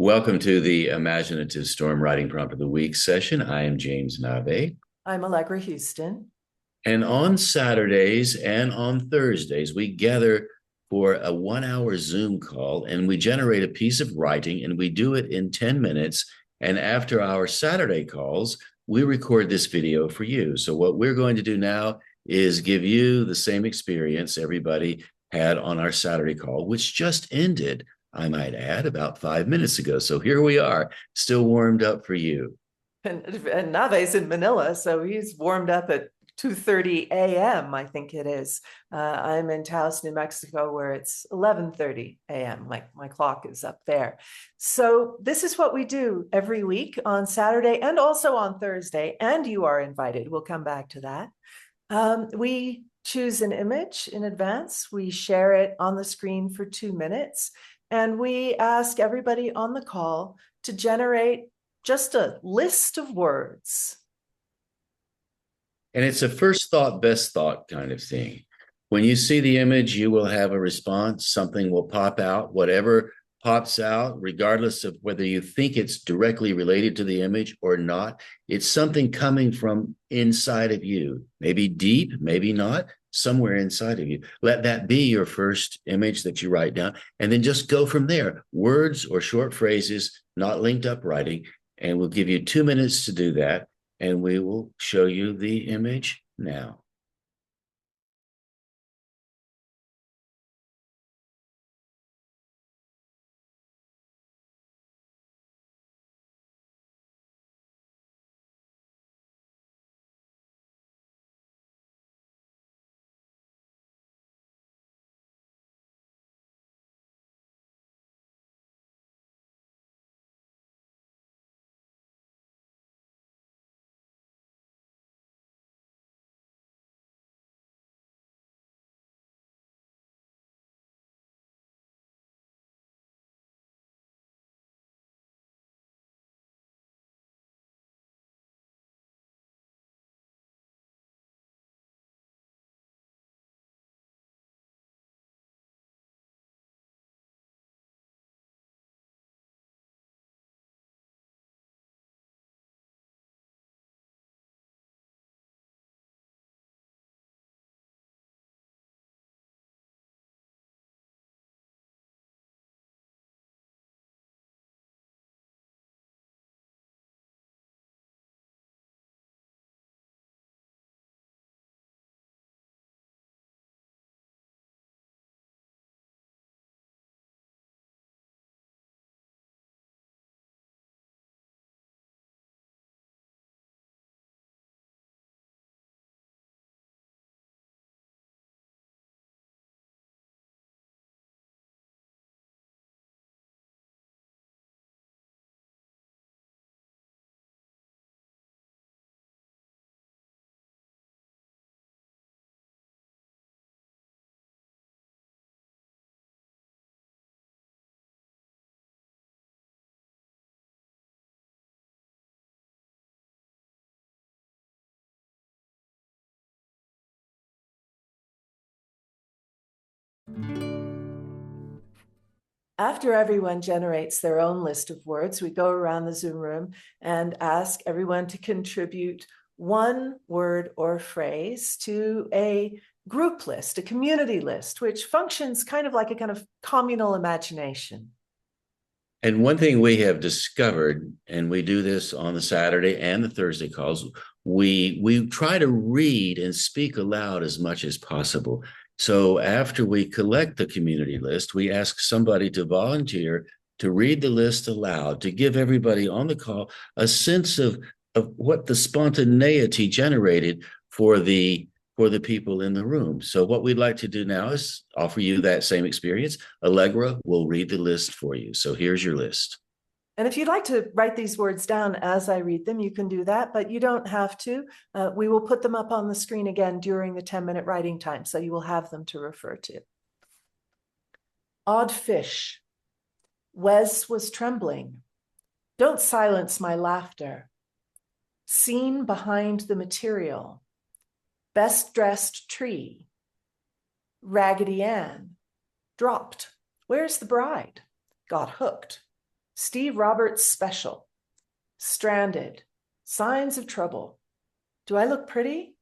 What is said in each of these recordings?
Welcome to the Imaginative Storm Writing Prompt of the Week session. I am James Navé. I'm Allegra Houston. And on Saturdays and on Thursdays, we gather for a 1 hour Zoom call and we generate a piece of writing and we do it in 10 minutes. And after our Saturday calls, we record this video for you. So what we're going to do now is give you the same experience everybody had on our Saturday call, which just ended, I might add, about 5 minutes ago. So here we are, still warmed up for you. And Nave's in Manila, so he's warmed up at 2:30 a.m., I think it is. I'm in Taos, New Mexico, where it's 11:30 a.m. My clock is up there. So this is what we do every week on Saturday and also on Thursday, and you are invited. We'll come back to that. We choose an image in advance. We share it on the screen for 2 minutes, and we ask everybody on the call to generate just a list of words. And it's a first thought, best thought kind of thing. When you see the image, you will have a response. Something will pop out, whatever pops out, regardless of whether you think it's directly related to the image or not. It's something coming from inside of you, maybe deep, maybe not, somewhere inside of you. Let that be your first image that you write down, and then just go from there. Words or short phrases, not linked up writing, and we'll give you 2 minutes to do that. And we will show you the image now. After everyone generates their own list of words, we go around the Zoom room and ask everyone to contribute one word or phrase to a group list, a community list, which functions kind of like a kind of communal imagination. And one thing we have discovered, and we do this on the Saturday and the Thursday calls, we try to read and speak aloud as much as possible. So after we collect the community list, we ask somebody to volunteer to read the list aloud, to give everybody on the call a sense of what the spontaneity generated for the people in the room. So what we'd like to do now is offer you that same experience. Allegra will read the list for you. So here's your list. And if you'd like to write these words down as I read them, you can do that, but you don't have to. We will put them up on the screen again during the 10-minute writing time, so you will have them to refer to. Odd fish. Wes was trembling. Don't silence my laughter. Seen behind the material. Best dressed tree. Raggedy Ann. Dropped. Where's the bride? Got hooked. Steve Roberts special. Stranded. Signs of trouble. Do I look pretty?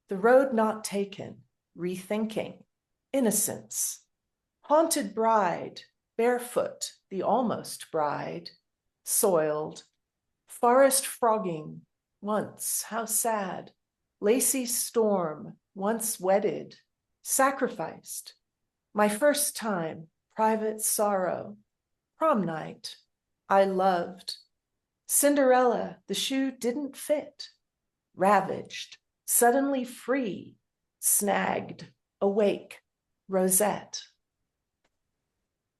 The road not taken. Rethinking. Innocence. Haunted bride. Barefoot. The almost bride. Soiled. Forest frogging. Once. How sad. Lacy storm. Once wedded. Sacrificed. My first time. Private sorrow. Prom night. I loved. Cinderella, the shoe didn't fit. Ravaged, suddenly free, snagged, awake, Rosette.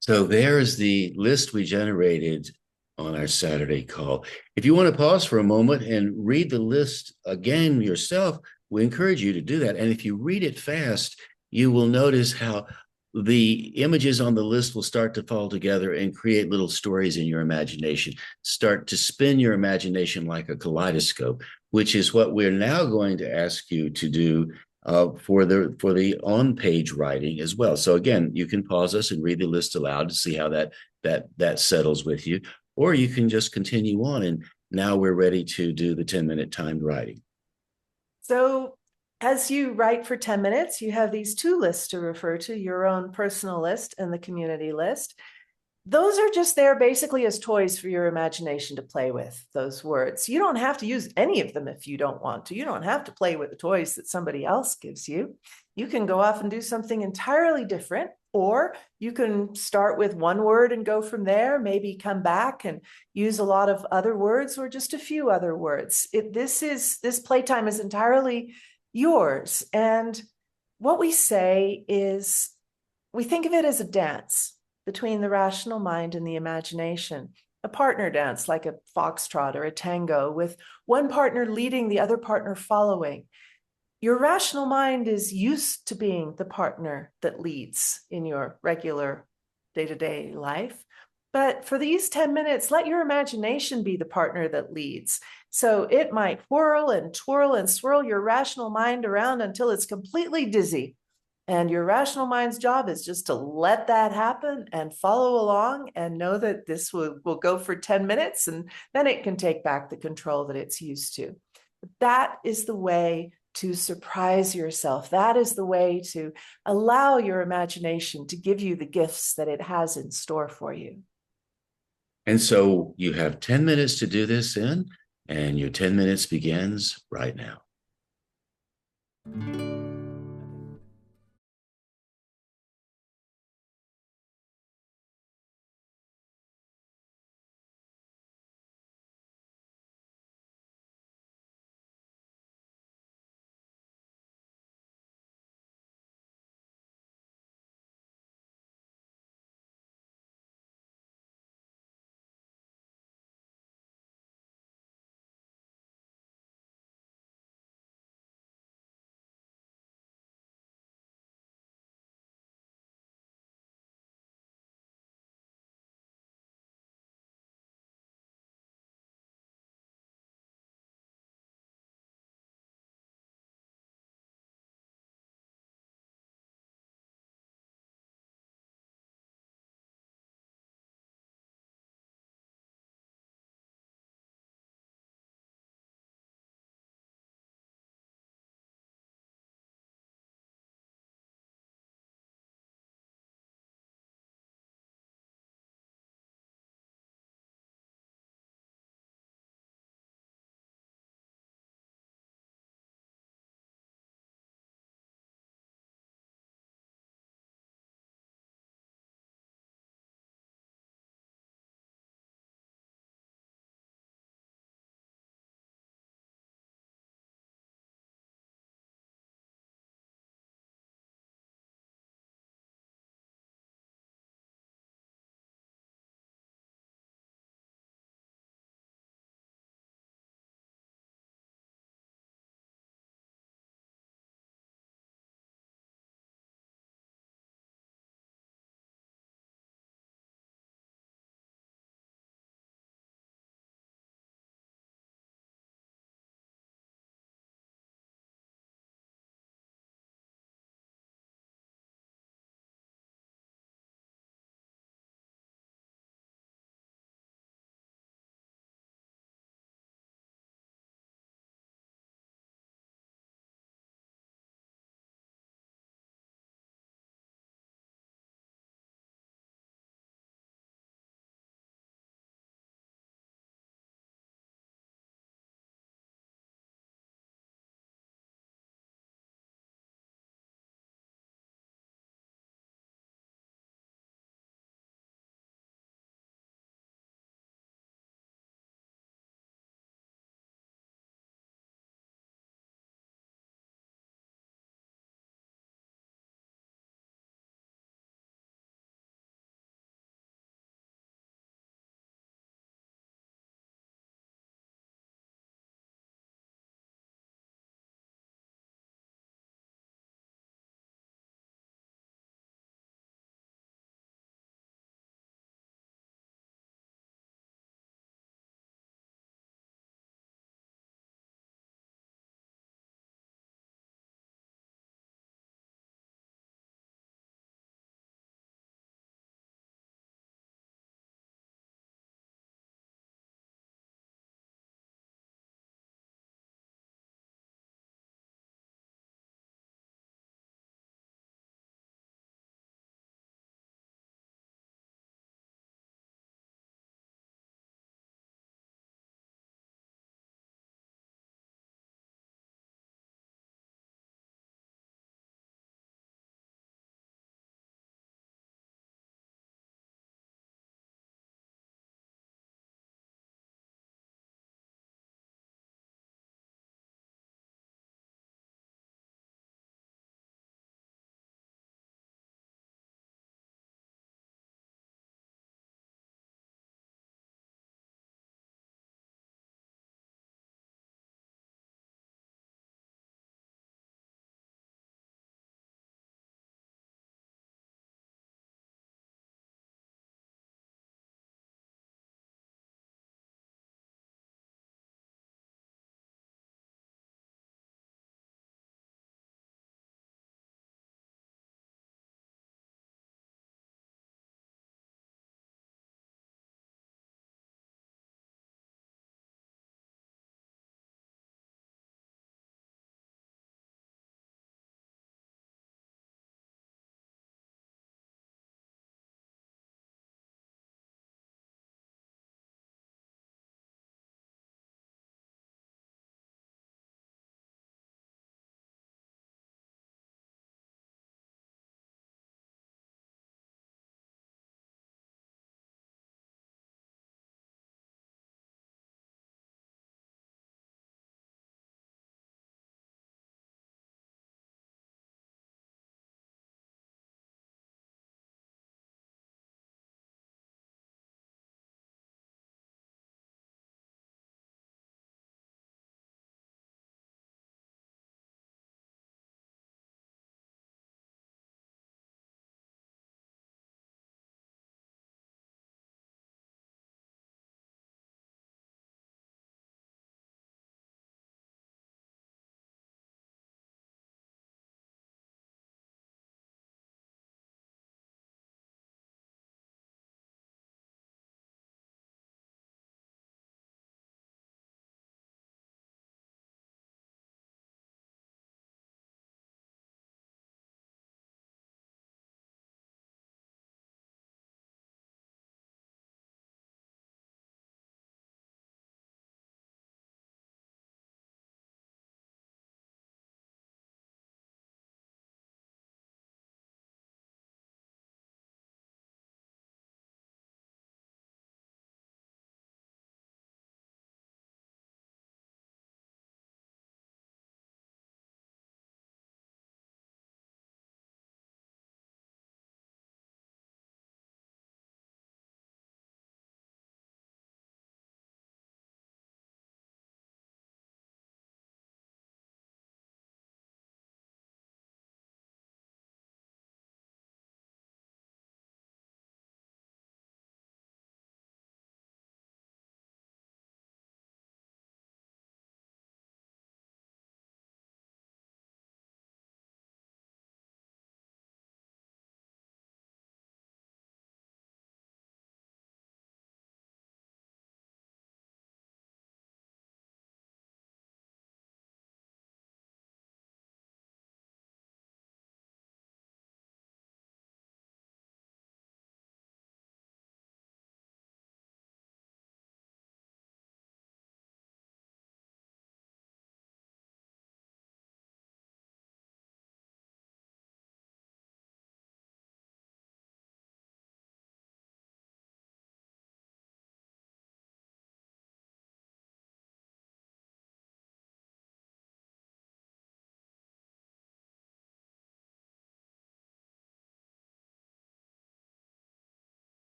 So there's the list we generated on our Saturday call. If you want to pause for a moment and read the list again yourself, we encourage you to do that. And if you read it fast, you will notice how the images on the list will start to fall together and create little stories in your imagination. Start to spin your imagination like a kaleidoscope, which is what we're now going to ask you to do for the on-page writing as well. So again, you can pause us and read the list aloud to see how that settles with you, or you can just continue on. And now we're ready to do the 10-minute timed writing. So as you write for 10 minutes, you have these two lists to refer to, your own personal list and the community list. Those are just there basically as toys for your imagination to play with, those words. You don't have to use any of them if you don't want to. You don't have to play with the toys that somebody else gives you. You can go off and do something entirely different, or you can start with one word and go from there, maybe come back and use a lot of other words or just a few other words. This playtime is entirely yours. And what we say is, we think of it as a dance between the rational mind and the imagination, a partner dance like a foxtrot or a tango, with one partner leading, the other partner following. Your rational mind is used to being the partner that leads in your regular day-to-day life. But for these 10 minutes, let your imagination be the partner that leads. So it might whirl and twirl and swirl your rational mind around until it's completely dizzy. And your rational mind's job is just to let that happen and follow along and know that this will go for 10 minutes, and then it can take back the control that it's used to. That is the way to surprise yourself. That is the way to allow your imagination to give you the gifts that it has in store for you. And so you have 10 minutes to do this in, and your 10 minutes begins right now.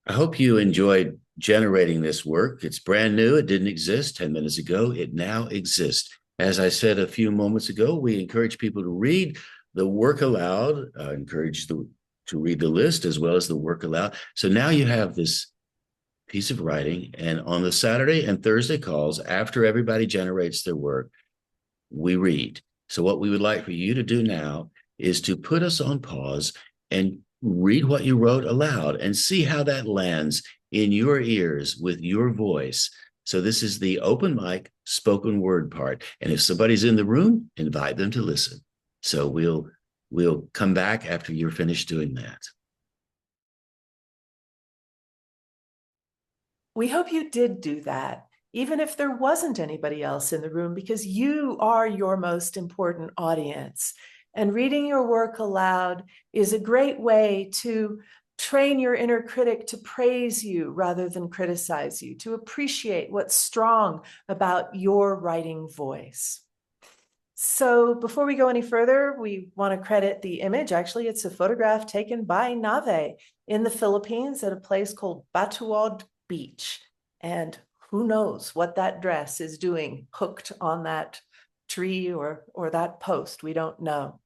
I hope you enjoyed generating this work. It's brand new. It didn't exist 10 minutes ago. It now exists. As I said a few moments ago, we encourage people to read the work aloud, to read the list as well as the work aloud. So now you have this piece of writing, and on the Saturday and Thursday calls, after everybody generates their work, we read. So what we would like for you to do now is to put us on pause and read what you wrote aloud and see how that lands in your ears with your voice. So this is the open mic spoken word part. And if somebody's in the room, invite them to listen. So we'll come back after you're finished doing that. We hope you did do that, even if there wasn't anybody else in the room, because you are your most important audience. And reading your work aloud is a great way to train your inner critic to praise you rather than criticize you, to appreciate what's strong about your writing voice. So before we go any further, we want to credit the image. Actually, it's a photograph taken by Navé in the Philippines at a place called Batuod Beach. And who knows what that dress is doing hooked on that tree or that post. We don't know.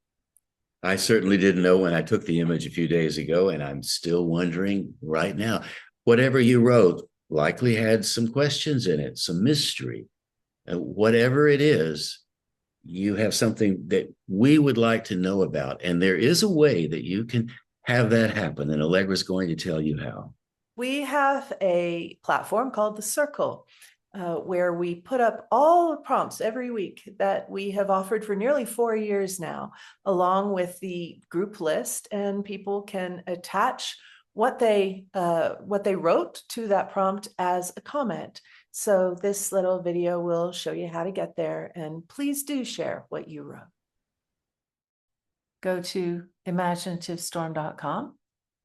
I certainly didn't know when I took the image a few days ago, and I'm still wondering right now. Whatever you wrote likely had some questions in it, some mystery. Whatever it is, you have something that we would like to know about. And there is a way that you can have that happen. And Allegra's going to tell you how. We have a platform called The Circle, where we put up all the prompts every week that we have offered for nearly 4 years now, along with the group list, and people can attach what they wrote to that prompt as a comment. So this little video will show you how to get there, and please do share what you wrote. Go to imaginativestorm.com,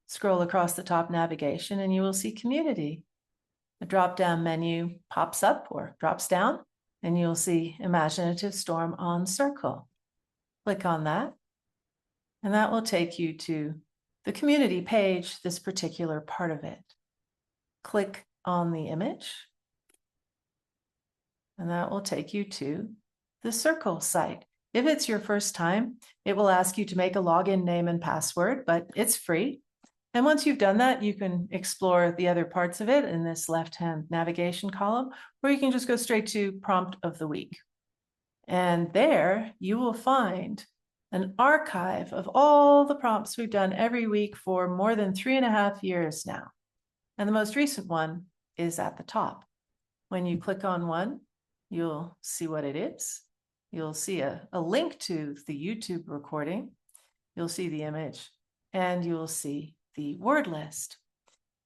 scroll across the top navigation, and you will see community. A drop-down menu pops up or drops down, and you'll see Imaginative Storm on Circle. Click on that, and that will take you to the community page, this particular part of it. Click on the image, and that will take you to the Circle site. If it's your first time, it will ask you to make a login name and password, but it's free. And once you've done that, you can explore the other parts of it in this left-hand navigation column, or you can just go straight to Prompt of the Week. And there you will find an archive of all the prompts we've done every week for more than 3.5 years now. And the most recent one is at the top. When you click on one, you'll see what it is. You'll see a link to the YouTube recording. You'll see the image, and you'll see the word list.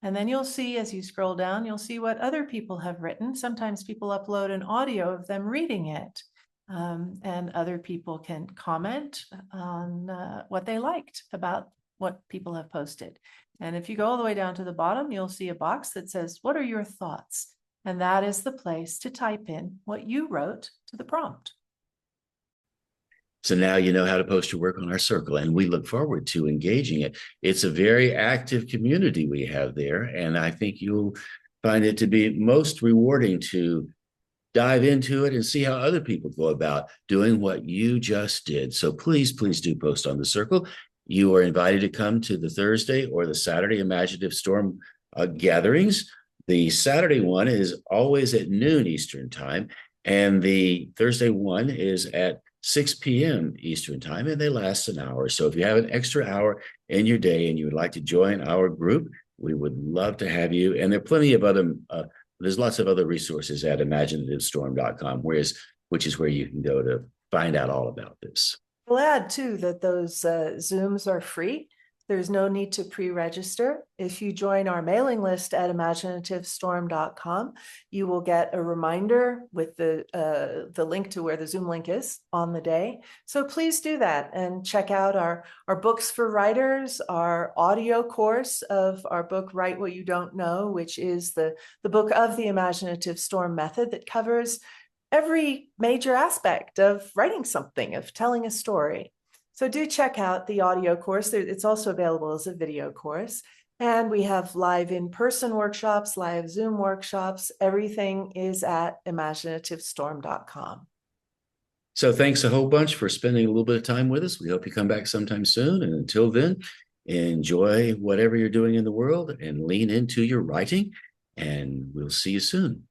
And then you'll see, as you scroll down, you'll see what other people have written. Sometimes people upload an audio of them reading it, and other people can comment on what they liked about what people have posted. And if you go all the way down to the bottom, you'll see a box that says, "What are your thoughts?" And that is the place to type in what you wrote to the prompt. So now you know how to post your work on our Circle, and we look forward to engaging it. It's a very active community we have there, and I think you'll find it to be most rewarding to dive into it and see how other people go about doing what you just did. So please, please do post on the Circle. You are invited to come to the Thursday or the Saturday Imaginative Storm gatherings. The Saturday one is always at noon Eastern time, and the Thursday one is at 6 p.m. Eastern time, and they last an hour. So if you have an extra hour in your day and you would like to join our group, we would love to have you. And there are plenty of other, there's lots of other resources at imaginativestorm.com, which is where you can go to find out all about this. We'll add too that those Zooms are free. There's no need to pre-register. If you join our mailing list at imaginativestorm.com, you will get a reminder with the link to where the Zoom link is on the day. So please do that and check out our books for writers, our audio course of our book, Write What You Don't Know, which is the book of the Imaginative Storm method that covers every major aspect of writing something, of telling a story. So do check out the audio course. It's also available as a video course. And we have live in-person workshops, live Zoom workshops. Everything is at imaginativestorm.com. So thanks a whole bunch for spending a little bit of time with us. We hope you come back sometime soon. And until then, enjoy whatever you're doing in the world and lean into your writing. And we'll see you soon.